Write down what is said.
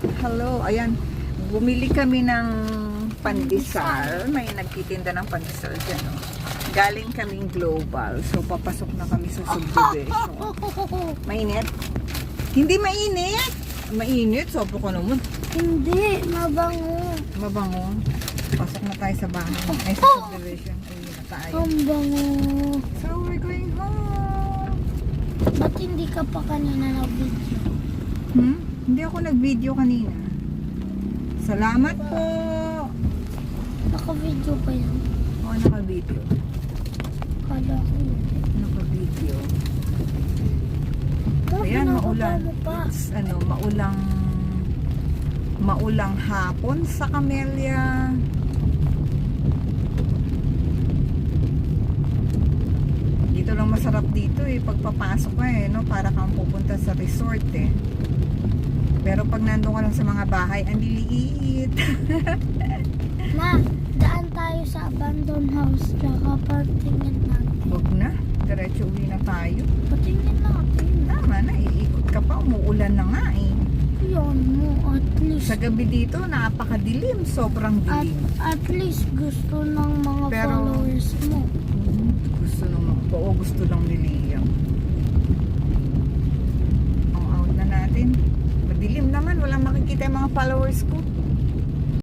Hello, ayan. Bumili kami ng pandesal. May nagtitinda ng pandesal dyan. Oh. Galing kaming Global. So, papasok na kami sa subdivision. Mainit? Hindi mainit. Mainit? Sopo ka naman. Hindi, mabango. Mabango. Pasok na tayo sa bahay. Ay, sa subdivision. Ayun na tayo. Ang bango. So, we're going home. Ba't hindi ka pa kanina nag-video? Hindi ako nag-video kanina. Salamat po. Naka-video pa yan. Oo, naka-video. Kala ko yun. Naka-video. Bakit Ayan, nakababa maulan. mo pa? It's, maulang hapon sa Camellia. Dito lang masarap dito eh. Pagpapasok ka eh, no? Para kang pupunta sa resort eh. Pero pag nandun ka lang sa mga bahay, ang liliit. Ma, daan tayo sa abandoned house. Tsaka partingin natin. Huwag na. Diretso uwi na tayo. Patingin natin. Tama na, iikot ka pa. Umuulan na nga eh. Yan mo, at least. Sa gabi dito, napakadilim. Sobrang dilim. At least gusto ng mga Pero- followers mo. Gusto lang ni Liam. Ang out na natin. Madilim naman, walang makikita yung mga followers ko.